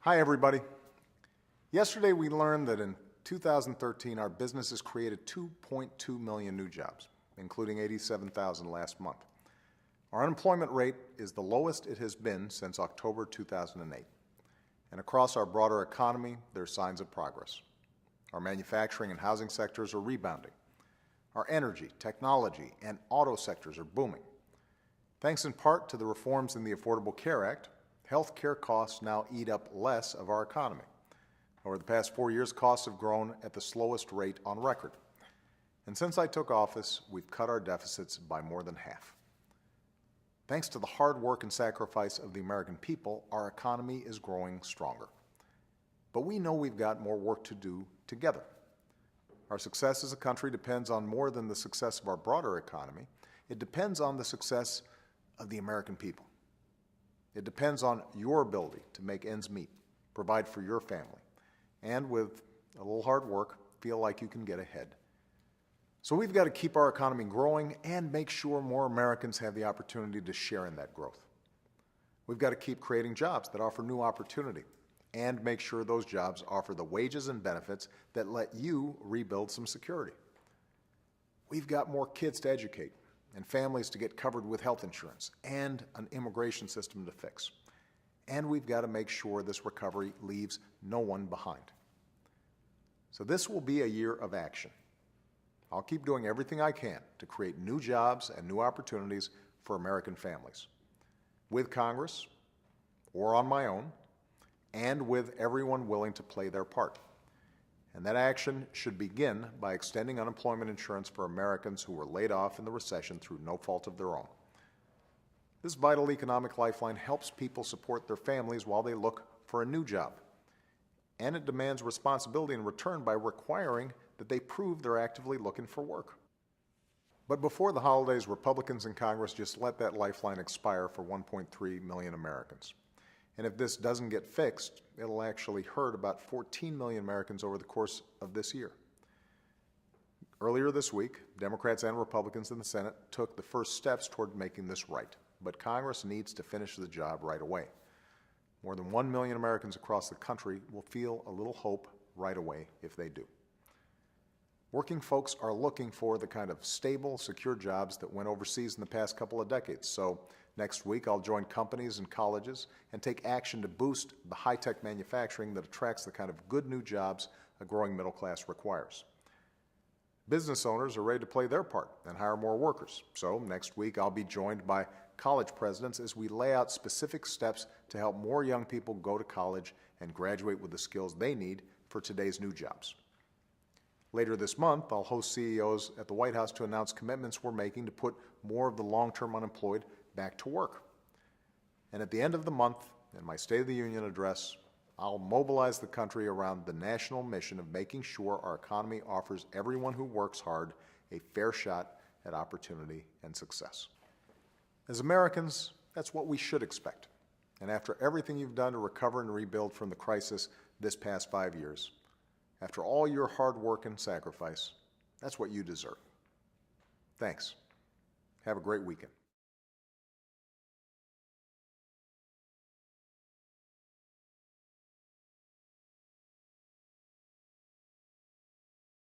Hi, everybody. Yesterday, we learned that in 2013, our businesses created 2.2 million new jobs, including 87,000 last month. Our unemployment rate is the lowest it has been since October 2008. And across our broader economy, there are signs of progress. Our manufacturing and housing sectors are rebounding. Our energy, technology, and auto sectors are booming. Thanks in part to the reforms in the Affordable Care Act, health care costs now eat up less of our economy. Over the past 4 years, costs have grown at the slowest rate on record. And since I took office, we've cut our deficits by more than half. Thanks to the hard work and sacrifice of the American people, our economy is growing stronger. But we know we've got more work to do together. Our success as a country depends on more than the success of our broader economy. It depends on the success of the American people. It depends on your ability to make ends meet, provide for your family, and with a little hard work, feel like you can get ahead. So we've got to keep our economy growing and make sure more Americans have the opportunity to share in that growth. We've got to keep creating jobs that offer new opportunity and make sure those jobs offer the wages and benefits that let you rebuild some security. We've got more kids to educate and families to get covered with health insurance and an immigration system to fix. And we've got to make sure this recovery leaves no one behind. So this will be a year of action. I'll keep doing everything I can to create new jobs and new opportunities for American families, with Congress or on my own, and with everyone willing to play their part. And that action should begin by extending unemployment insurance for Americans who were laid off in the recession through no fault of their own. This vital economic lifeline helps people support their families while they look for a new job. And it demands responsibility in return by requiring that they prove they're actively looking for work. But before the holidays, Republicans in Congress just let that lifeline expire for 1.3 million Americans. And if this doesn't get fixed, it'll actually hurt about 14 million Americans over the course of this year. Earlier this week, Democrats and Republicans in the Senate took the first steps toward making this right. But Congress needs to finish the job right away. More than 1 million Americans across the country will feel a little hope right away if they do. Working folks are looking for the kind of stable, secure jobs that went overseas in the past couple of decades. So next week, I'll join companies and colleges and take action to boost the high-tech manufacturing that attracts the kind of good new jobs a growing middle class requires. Business owners are ready to play their part and hire more workers. So next week, I'll be joined by college presidents as we lay out specific steps to help more young people go to college and graduate with the skills they need for today's new jobs. Later this month, I'll host CEOs at the White House to announce commitments we're making to put more of the long-term unemployed back to work. And at the end of the month, in my State of the Union address, I'll mobilize the country around the national mission of making sure our economy offers everyone who works hard a fair shot at opportunity and success. As Americans, that's what we should expect. And after everything you've done to recover and rebuild from the crisis this past 5 years, after all your hard work and sacrifice, that's what you deserve. Thanks. Have a great weekend.